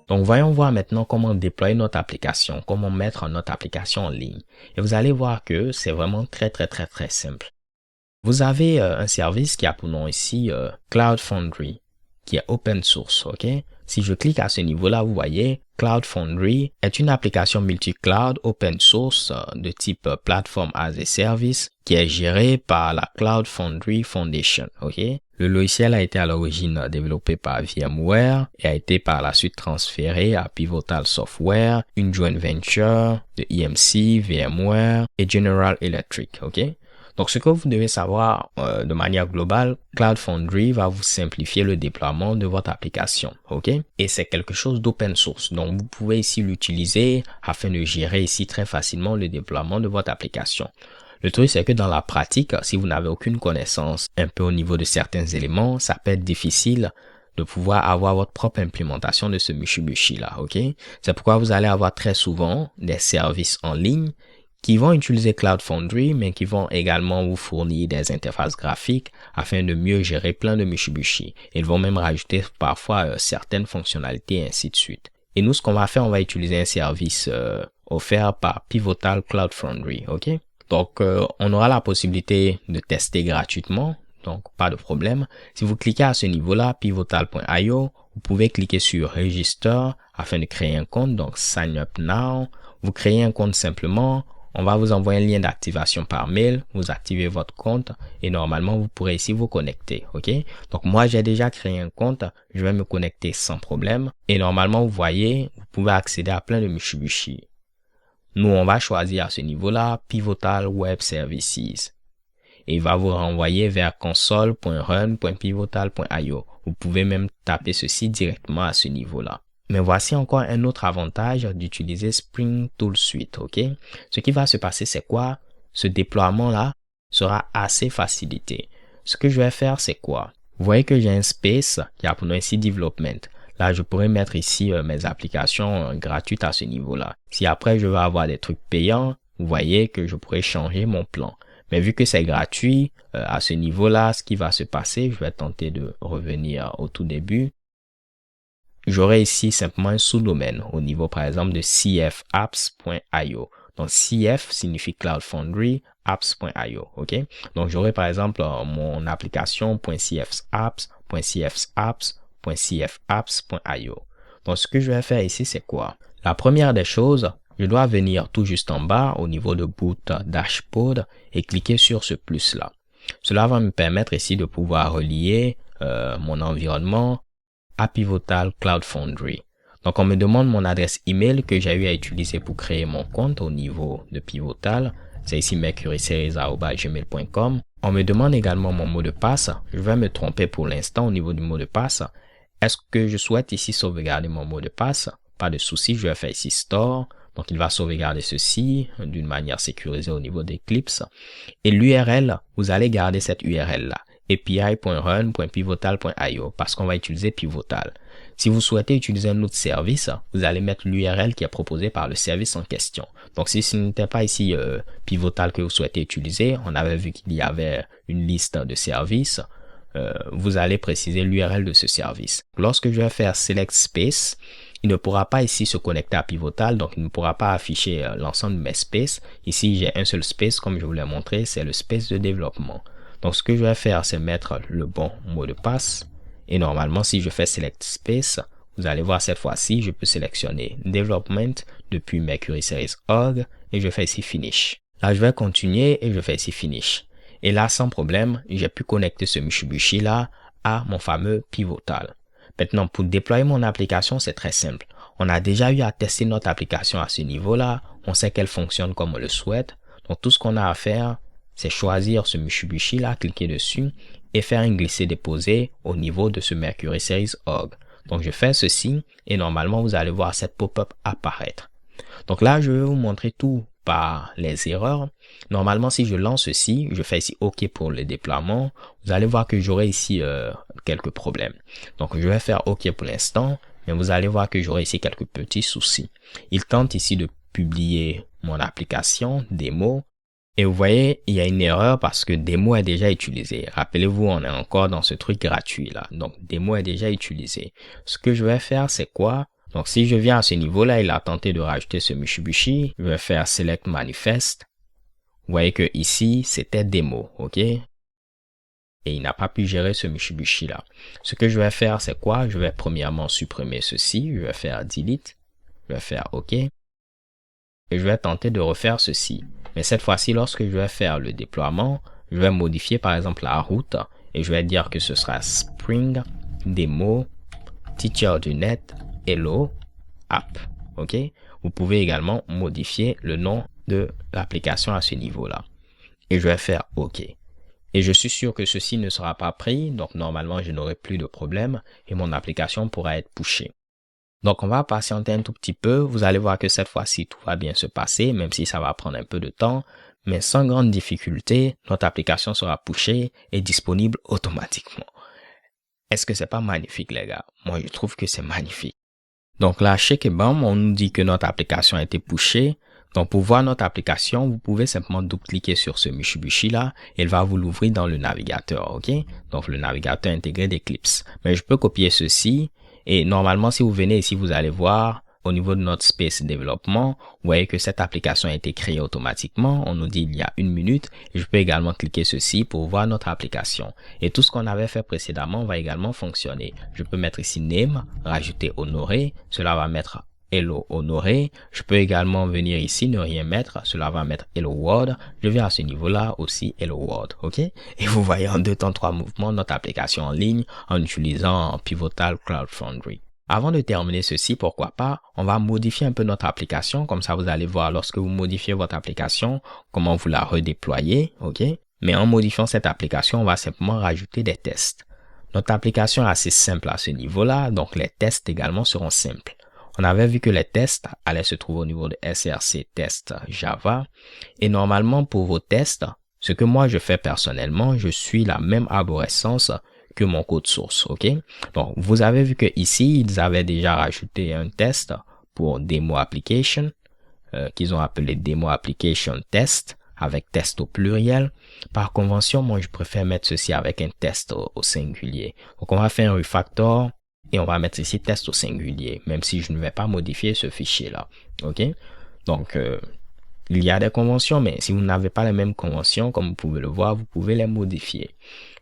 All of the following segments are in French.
Donc, voyons voir maintenant comment déployer notre application, comment mettre notre application en ligne. Et vous allez voir que c'est vraiment très simple. Vous avez un service qui a pour nom ici Cloud Foundry, qui est open source, ok? Si je clique à ce niveau-là, vous voyez, Cloud Foundry est une application multi-cloud open source de type Platform as a Service qui est gérée par la Cloud Foundry Foundation, ok? Le logiciel a été à l'origine développé par VMware et a été par la suite transféré à Pivotal Software, une joint venture de EMC, VMware et General Electric, ok? Donc, ce que vous devez savoir de manière globale, Cloud Foundry va vous simplifier le déploiement de votre application, ok? Et c'est quelque chose d'open source. Donc, vous pouvez ici l'utiliser afin de gérer ici très facilement le déploiement de votre application. Le truc, c'est que dans la pratique, si vous n'avez aucune connaissance un peu au niveau de certains éléments, ça peut être difficile de pouvoir avoir votre propre implémentation de ce Mushibushi là, ok? C'est pourquoi vous allez avoir très souvent des services en ligne qui vont utiliser Cloud Foundry, mais qui vont également vous fournir des interfaces graphiques afin de mieux gérer plein de Mushibushi. Ils vont même rajouter parfois certaines fonctionnalités et ainsi de suite. Et nous, ce qu'on va faire, on va utiliser un service offert par Pivotal Cloud Foundry, ok? Donc, on aura la possibilité de tester gratuitement, donc pas de problème. Si vous cliquez à ce niveau-là, pivotal.io, vous pouvez cliquer sur Register afin de créer un compte, donc Sign Up Now. Vous créez un compte simplement. On va vous envoyer un lien d'activation par mail, vous activez votre compte et normalement vous pourrez ici vous connecter, ok? Donc moi j'ai déjà créé un compte, je vais me connecter sans problème et normalement vous voyez, vous pouvez accéder à plein de Mushibushi. Nous on va choisir à ce niveau-là Pivotal Web Services et il va vous renvoyer vers console.run.pivotal.io. Vous pouvez même taper ceci directement à ce niveau-là. Mais voici encore un autre avantage d'utiliser Spring Tool Suite, ok? Ce qui va se passer, c'est quoi? Ce déploiement-là sera assez facilité. Ce que je vais faire, c'est quoi? Vous voyez que j'ai un space qui a pour nom ici Development. Là, je pourrais mettre ici mes applications gratuites à ce niveau-là. Si après, je veux avoir des trucs payants, vous voyez que je pourrais changer mon plan. Mais vu que c'est gratuit, à ce niveau-là, ce qui va se passer, je vais tenter de revenir au tout début. J'aurai ici simplement un sous-domaine au niveau par exemple de cfapps.io. Donc CF signifie Cloud Foundry, apps.io, ok? Donc j'aurai par exemple mon application .cfapps.cfapps.cfapps.io. Donc ce que je vais faire ici c'est quoi? La première des choses, je dois venir tout juste en bas au niveau de Boot Dashboard et cliquer sur ce plus là. Cela va me permettre ici de pouvoir relier mon environnement à Pivotal Cloud Foundry. Donc, on me demande mon adresse email que j'ai eu à utiliser pour créer mon compte au niveau de Pivotal. C'est ici mercuryseries@gmail.com. On me demande également mon mot de passe. Je vais me tromper pour l'instant au niveau du mot de passe. Est-ce que je souhaite ici sauvegarder mon mot de passe? Pas de souci, je vais faire ici Store. Donc, il va sauvegarder ceci d'une manière sécurisée au niveau d'Eclipse. Et l'URL, vous allez garder cette URL-là. api.run.pivotal.io parce qu'on va utiliser Pivotal. Si vous souhaitez utiliser un autre service, vous allez mettre l'URL qui est proposé par le service en question. Donc si ce n'était pas ici Pivotal que vous souhaitez utiliser, on avait vu qu'il y avait une liste de services, vous allez préciser l'URL de ce service. Lorsque je vais faire Select Space, il ne pourra pas ici se connecter à Pivotal, donc il ne pourra pas afficher l'ensemble de mes spaces. Ici, j'ai un seul space, comme je vous l'ai montré, c'est le space de développement. Donc, ce que je vais faire, c'est mettre le bon mot de passe. Et normalement, si je fais Select Space, vous allez voir cette fois-ci, je peux sélectionner Development depuis Mercury Series Org et je fais ici Finish. Là, je vais continuer et je fais ici Finish. Et là, sans problème, j'ai pu connecter ce Mushibushi là à mon fameux Pivotal. Maintenant, pour déployer mon application, c'est très simple. On a déjà eu à tester notre application à ce niveau-là. On sait qu'elle fonctionne comme on le souhaite. Donc, tout ce qu'on a à faire, c'est choisir ce Mushibushi là, cliquer dessus et faire un glisser-déposer au niveau de ce Mercury Series Org. Donc, je fais ceci et normalement, vous allez voir cette pop-up apparaître. Donc là, je vais vous montrer tout par les erreurs. Normalement, si je lance ceci, je fais ici OK pour le déploiement. Vous allez voir que j'aurai ici quelques problèmes. Donc, je vais faire OK pour l'instant, mais vous allez voir que j'aurai ici quelques petits soucis. Il tente ici de publier mon application démo. Et vous voyez, il y a une erreur parce que démo est déjà utilisé. Rappelez-vous, on est encore dans ce truc gratuit là. Donc, démo est déjà utilisé. Ce que je vais faire, c'est quoi? Donc, si je viens à ce niveau-là, il a tenté de rajouter ce Mitsubishi. Je vais faire Select Manifest. Vous voyez que ici, c'était démo, ok? Et il n'a pas pu gérer ce Mitsubishi là. Ce que je vais faire, c'est quoi? Je vais premièrement supprimer ceci. Je vais faire Delete. Je vais faire OK. Et je vais tenter de refaire ceci. Mais cette fois-ci, lorsque je vais faire le déploiement, je vais modifier par exemple la route et je vais dire que ce sera Spring Demo Teacher du Net Hello App. OK? Vous pouvez également modifier le nom de l'application à ce niveau-là. Et je vais faire OK. Et je suis sûr que ceci ne sera pas pris, donc normalement je n'aurai plus de problème et mon application pourra être pushée. Donc on va patienter un tout petit peu, vous allez voir que cette fois-ci tout va bien se passer, même si ça va prendre un peu de temps, mais sans grande difficulté, notre application sera pushée et disponible automatiquement. Est-ce que c'est pas magnifique les gars? Moi je trouve que c'est magnifique. Donc là, chez bam, on nous dit que notre application a été pushée. Donc pour voir notre application, vous pouvez simplement double-cliquer sur ce Mitsubishi là. Il va vous l'ouvrir dans le navigateur, ok? Donc le navigateur intégré d'Eclipse. Mais je peux copier ceci et normalement si vous venez ici, vous allez voir au niveau de notre space développement, vous voyez que cette application a été créée automatiquement. On nous dit il y a 1 minute. Et je peux également cliquer ceci pour voir notre application. Et tout ce qu'on avait fait précédemment va également fonctionner. Je peux mettre ici Name, rajouter Honoré. Cela va mettre Hello Honoré. Je peux également venir ici, ne rien mettre. Cela va mettre Hello World. Je viens à ce niveau-là aussi Hello World. OK? Et vous voyez en 2 temps 3 mouvements notre application en ligne en utilisant Pivotal Cloud Foundry. Avant de terminer ceci, pourquoi pas, on va modifier un peu notre application. Comme ça, vous allez voir lorsque vous modifiez votre application, comment vous la redéployez. OK? Mais en modifiant cette application, on va simplement rajouter des tests. Notre application est assez simple à ce niveau-là, donc les tests également seront simples. On avait vu que les tests allaient se trouver au niveau de SRC Test Java. Et normalement, pour vos tests, ce que moi je fais personnellement, je suis la même arborescence que mon code source, ok? Donc, vous avez vu que ici, ils avaient déjà rajouté un test pour Demo Application, qu'ils ont appelé Demo Application Test, avec test au pluriel. Par convention, moi, je préfère mettre ceci avec un test au singulier. Donc, on va faire un refactor et on va mettre ici test au singulier, même si je ne vais pas modifier ce fichier-là, ok? Donc, il y a des conventions, mais si vous n'avez pas les mêmes conventions, comme vous pouvez le voir, vous pouvez les modifier.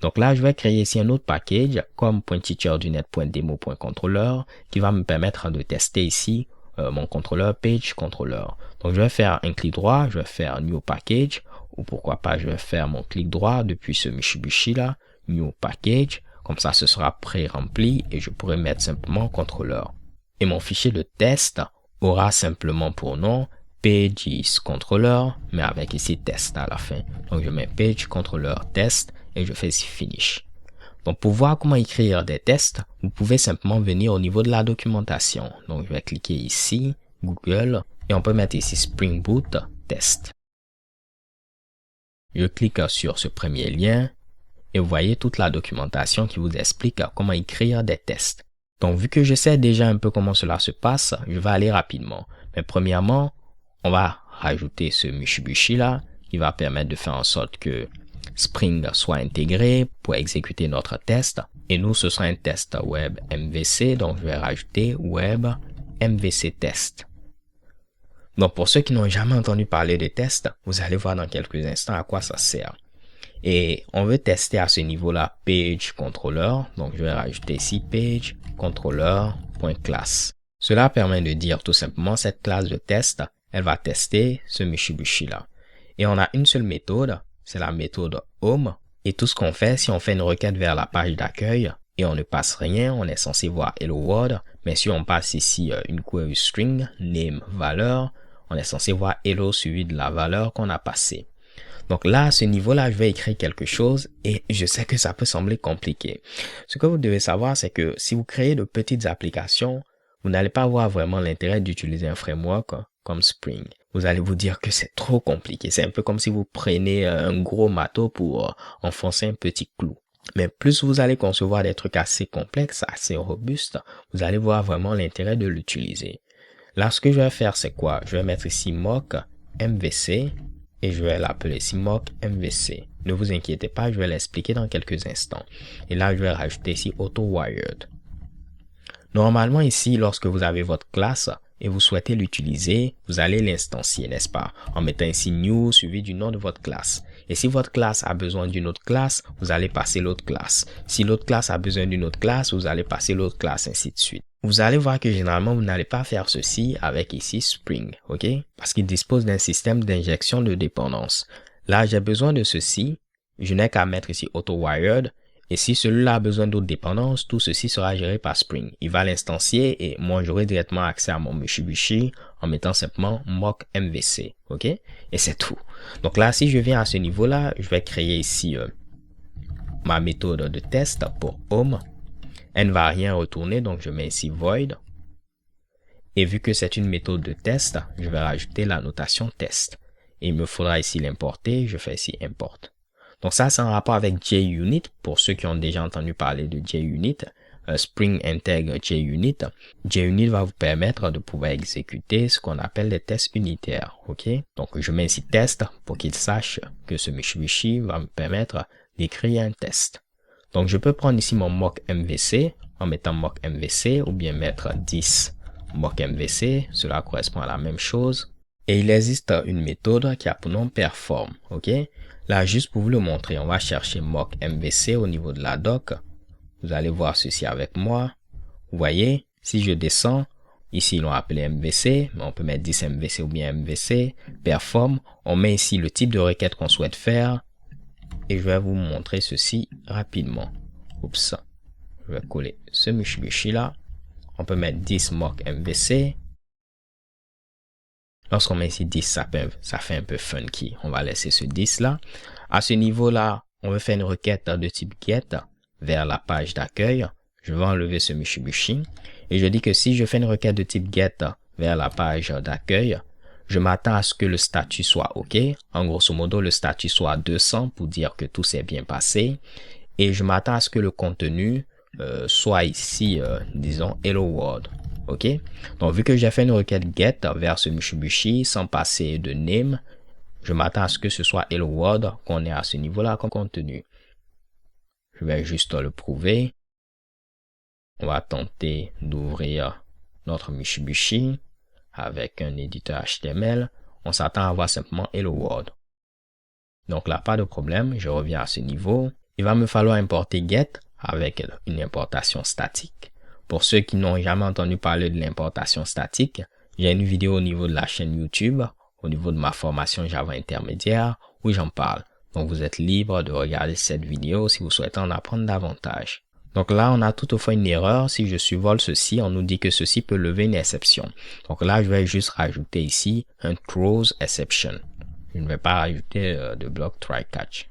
Donc là, je vais créer ici un autre package comme .teacherdunet.demo.controller qui va me permettre de tester ici mon contrôleur page controller. Donc je vais faire un clic droit, je vais faire new package ou pourquoi pas je vais faire mon clic droit depuis ce Mitsubishi là, new package. Comme ça, ce sera pré-rempli et je pourrai mettre simplement contrôleur. Et mon fichier de test aura simplement pour nom pages controller, mais avec ici test à la fin. Donc je mets page controller test et je fais ici finish. Donc pour voir comment écrire des tests, vous pouvez simplement venir au niveau de la documentation. Donc je vais cliquer ici, Google, et on peut mettre ici Spring Boot test. Je clique sur ce premier lien et vous voyez toute la documentation qui vous explique comment écrire des tests. Donc vu que je sais déjà un peu comment cela se passe, je vais aller rapidement. Mais premièrement, on va rajouter ce Mitsubishi là qui va permettre de faire en sorte que Spring soit intégré pour exécuter notre test. Et nous, ce sera un test web MVC. Donc, je vais rajouter web MVC test. Donc, pour ceux qui n'ont jamais entendu parler de tests, vous allez voir dans quelques instants à quoi ça sert. Et on veut tester à ce niveau-là page controller. Donc, je vais rajouter ici page controller.class. Cela permet de dire tout simplement cette classe de test, elle va tester ce Mitsubishi là. Et on a une seule méthode, c'est la méthode home. Et tout ce qu'on fait, si on fait une requête vers la page d'accueil et on ne passe rien, on est censé voir hello world. Mais si on passe ici une query string, name, valeur, on est censé voir hello suivi de la valeur qu'on a passée. Donc là, à ce niveau-là, je vais écrire quelque chose et je sais que ça peut sembler compliqué. Ce que vous devez savoir, c'est que si vous créez de petites applications, vous n'allez pas avoir vraiment l'intérêt d'utiliser un framework comme Spring. Vous allez vous dire que c'est trop compliqué. C'est un peu comme si vous prenez un gros marteau pour enfoncer un petit clou. Mais plus vous allez concevoir des trucs assez complexes, assez robustes, vous allez voir vraiment l'intérêt de l'utiliser. Là, ce que je vais faire, c'est quoi? Je vais mettre ici mock MVC et je vais l'appeler ici mock MVC. Ne vous inquiétez pas, je vais l'expliquer dans quelques instants. Et là, je vais rajouter ici AutoWired. Normalement ici, lorsque vous avez votre classe et vous souhaitez l'utiliser, vous allez l'instancier, n'est-ce pas? En mettant ici new suivi du nom de votre classe. Et si votre classe a besoin d'une autre classe, vous allez passer l'autre classe. Si l'autre classe a besoin d'une autre classe, vous allez passer l'autre classe, ainsi de suite. Vous allez voir que généralement, vous n'allez pas faire ceci avec ici Spring, ok? Parce qu'il dispose d'un système d'injection de dépendance. Là, j'ai besoin de ceci. Je n'ai qu'à mettre ici AutoWired. Et si celui-là a besoin d'autres dépendances, tout ceci sera géré par Spring. Il va l'instancier et moi, j'aurai directement accès à mon Mitsubishi en mettant simplement mock MVC, ok? Et c'est tout. Donc là, si je viens à ce niveau-là, je vais créer ici ma méthode de test pour home. Elle ne va rien retourner, donc je mets ici void. Et vu que c'est une méthode de test, je vais rajouter la notation test. Et il me faudra ici l'importer, je fais ici import. Donc ça, c'est en rapport avec JUnit. Pour ceux qui ont déjà entendu parler de JUnit, Spring intègre JUnit. JUnit va vous permettre de pouvoir exécuter ce qu'on appelle des tests unitaires. Ok? Donc je mets ici test pour qu'il sache que ce Mitsubishi va me permettre d'écrire un test. Donc je peux prendre ici mon mock MVC en mettant mock MVC ou bien mettre 10 mock MVC. Cela correspond à la même chose. Et il existe une méthode qui a pour nom perform. Ok? Là, juste pour vous le montrer, on va chercher mock MVC au niveau de la doc. Vous allez voir ceci avec moi. Vous voyez, si je descends, ici ils l'ont appelé MVC, mais on peut mettre 10 MVC ou bien MVC, perform. On met ici le type de requête qu'on souhaite faire. Et je vais vous montrer ceci rapidement. Oups, je vais coller ce Mitsubishi là. On peut mettre 10 mock MVC. Lorsqu'on met ici 10, ça fait un peu funky. On va laisser ce 10 là. À ce niveau-là, on veut faire une requête de type get vers la page d'accueil. Je vais enlever ce Mitsubishi. Et je dis que si je fais une requête de type get vers la page d'accueil, je m'attends à ce que le statut soit OK. En grosso modo, le statut soit 200 pour dire que tout s'est bien passé. Et je m'attends à ce que le contenu soit ici, disons, Hello World. Ok, donc vu que j'ai fait une requête get vers ce Mitsubishi sans passer de name, je m'attends à ce que ce soit Hello World qu'on ait à ce niveau-là comme contenu. Je vais juste le prouver. On va tenter d'ouvrir notre Mitsubishi avec un éditeur HTML. On s'attend à avoir simplement Hello World. Donc là, pas de problème, je reviens à ce niveau. Il va me falloir importer get avec une importation statique. Pour ceux qui n'ont jamais entendu parler de l'importation statique, j'ai une vidéo au niveau de la chaîne YouTube, au niveau de ma formation Java intermédiaire, où j'en parle. Donc vous êtes libre de regarder cette vidéo si vous souhaitez en apprendre davantage. Donc là, on a toutefois une erreur. Si je survole ceci, on nous dit que ceci peut lever une exception. Donc là, je vais juste rajouter ici un throws exception. Je ne vais pas rajouter de bloc try catch.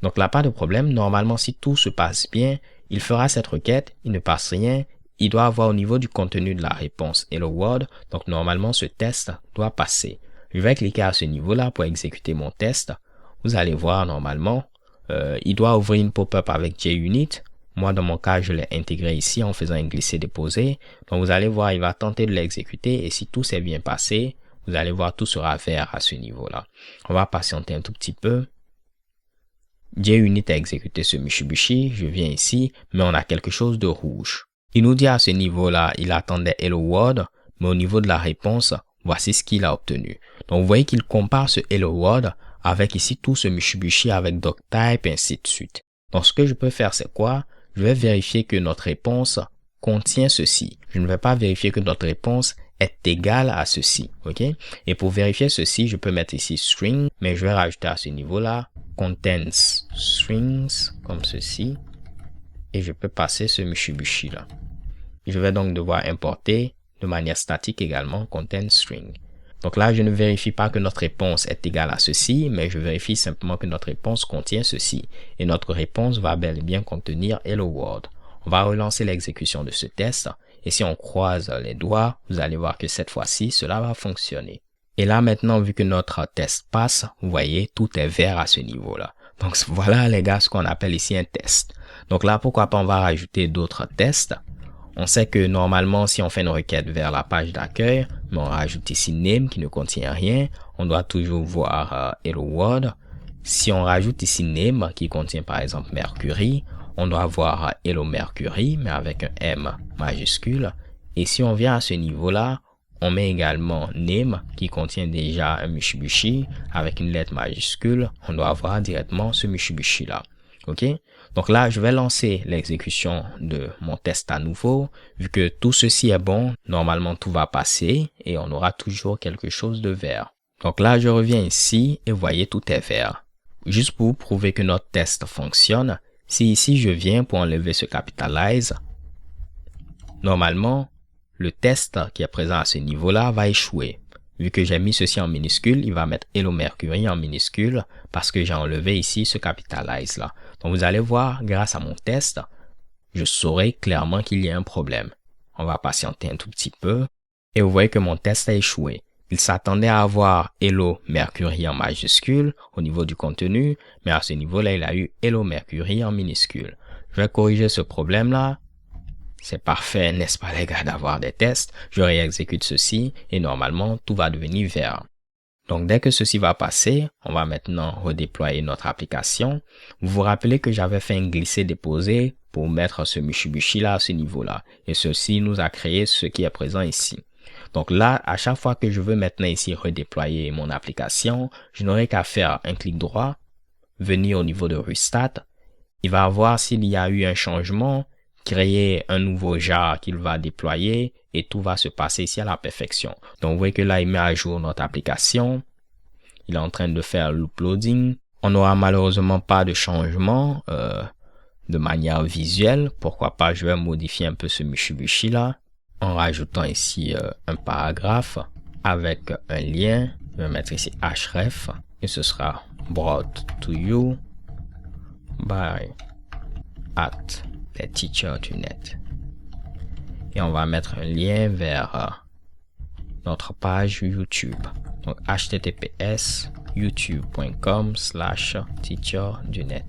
Donc là, pas de problème. Normalement, si tout se passe bien, il fera cette requête, il ne passe rien. Il doit avoir au niveau du contenu de la réponse Hello World. Donc normalement, ce test doit passer. Je vais cliquer à ce niveau-là pour exécuter mon test. Vous allez voir normalement, il doit ouvrir une pop-up avec JUnit. Moi, dans mon cas, je l'ai intégré ici en faisant un glisser-déposer. Donc vous allez voir, il va tenter de l'exécuter et si tout s'est bien passé, vous allez voir, tout sera vert à ce niveau-là. On va patienter un tout petit peu. JUnit a exécuté ce Mitsubishi. Je viens ici, mais on a quelque chose de rouge. Il nous dit à ce niveau-là, il attendait Hello World, mais au niveau de la réponse, voici ce qu'il a obtenu. Donc, vous voyez qu'il compare ce Hello World avec ici tout ce Mitsubishi avec doctype et ainsi de suite. Donc, ce que je peux faire, c'est quoi? Je vais vérifier que notre réponse contient ceci. Je ne vais pas vérifier que notre réponse est égale à ceci. Ok? Et pour vérifier ceci, je peux mettre ici string, mais je vais rajouter à ce niveau-là contains strings comme ceci. Et je peux passer ce Mitsubishi là. Je vais donc devoir importer de manière statique également content string. Donc là, je ne vérifie pas que notre réponse est égale à ceci, mais je vérifie simplement que notre réponse contient ceci. Et notre réponse va bel et bien contenir Hello World. On va relancer l'exécution de ce test. Et si on croise les doigts, vous allez voir que cette fois-ci, cela va fonctionner. Et là, maintenant, vu que notre test passe, vous voyez, tout est vert à ce niveau-là. Donc voilà, les gars, ce qu'on appelle ici un test. Donc là, pourquoi pas on va rajouter d'autres tests. On sait que normalement, si on fait une requête vers la page d'accueil, mais on rajoute ici name qui ne contient rien, on doit toujours voir Hello World. Si on rajoute ici name qui contient par exemple Mercury, on doit voir Hello Mercury mais avec un M majuscule. Et si on vient à ce niveau-là, on met également name qui contient déjà un Mitsubishi avec une lettre majuscule. On doit avoir directement ce Mitsubishi là. OK? Donc là, je vais lancer l'exécution de mon test à nouveau. Vu que tout ceci est bon, normalement tout va passer et on aura toujours quelque chose de vert. Donc là, je reviens ici et vous voyez, tout est vert. Juste pour vous prouver que notre test fonctionne, si ici je viens pour enlever ce capitalize, normalement, le test qui est présent à ce niveau-là va échouer. Vu que j'ai mis ceci en minuscule, il va mettre Hello Mercury en minuscule parce que j'ai enlevé ici ce capitalize là. Donc vous allez voir, grâce à mon test, je saurai clairement qu'il y a un problème. On va patienter un tout petit peu et vous voyez que mon test a échoué. Il s'attendait à avoir Hello Mercury en majuscule au niveau du contenu, mais à ce niveau-là, il a eu Hello Mercury en minuscule. Je vais corriger ce problème-là. C'est parfait, n'est-ce pas les gars, d'avoir des tests. Je réexécute ceci et normalement, tout va devenir vert. Donc, dès que ceci va passer, on va maintenant redéployer notre application. Vous vous rappelez que j'avais fait un glisser-déposer pour mettre ce Mitsubishi là à ce niveau-là. Et ceci nous a créé ce qui est présent ici. Donc là, à chaque fois que je veux maintenant ici redéployer mon application, je n'aurai qu'à faire un clic droit, venir au niveau de Restart. Il va voir s'il y a eu un changement, créer un nouveau jar qu'il va déployer et tout va se passer ici à la perfection. Donc vous voyez que là, il met à jour notre application. Il est en train de faire l'uploading. On n'aura malheureusement pas de changement de manière visuelle. Pourquoi pas, je vais modifier un peu ce Mitsubishi là en rajoutant ici un paragraphe avec un lien. Je vais mettre ici href et ce sera brought to you by @teacher.net. Et on va mettre un lien vers notre page YouTube. Donc https youtube.com/teacher.net.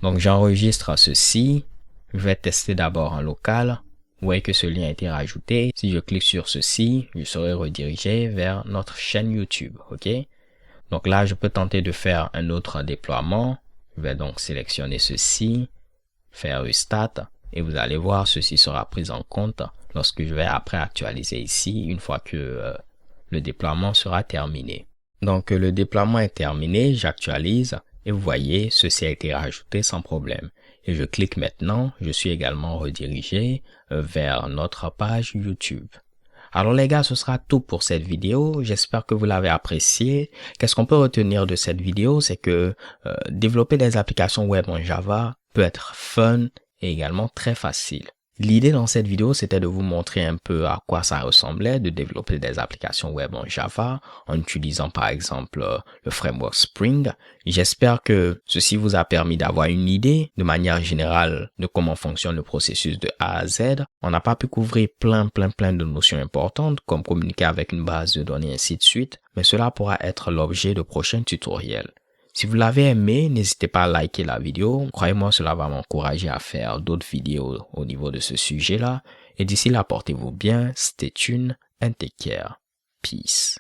Donc j'enregistre ceci. Je vais tester d'abord en local. Vous voyez que ce lien a été rajouté. Si je clique sur ceci, je serai redirigé vers notre chaîne YouTube. OK? Donc là, je peux tenter de faire un autre déploiement. Je vais donc sélectionner ceci, faire Restart et vous allez voir, ceci sera pris en compte lorsque je vais après actualiser ici une fois que le déploiement sera terminé. Donc le déploiement est terminé, j'actualise et vous voyez, ceci a été rajouté sans problème. Et je clique maintenant, je suis également redirigé vers notre page YouTube. Alors les gars, ce sera tout pour cette vidéo. J'espère que vous l'avez apprécié. Qu'est-ce qu'on peut retenir de cette vidéo? C'est que développer des applications web en Java peut être fun et également très facile. L'idée dans cette vidéo, c'était de vous montrer un peu à quoi ça ressemblait de développer des applications web en Java en utilisant par exemple le framework Spring. J'espère que ceci vous a permis d'avoir une idée de manière générale de comment fonctionne le processus de A à Z. On n'a pas pu couvrir plein de notions importantes comme communiquer avec une base de données et ainsi de suite, mais cela pourra être l'objet de prochains tutoriels. Si vous l'avez aimé, n'hésitez pas à liker la vidéo. Croyez-moi, cela va m'encourager à faire d'autres vidéos au niveau de ce sujet-là. Et d'ici là, portez-vous bien, stay tuned and take care. Peace.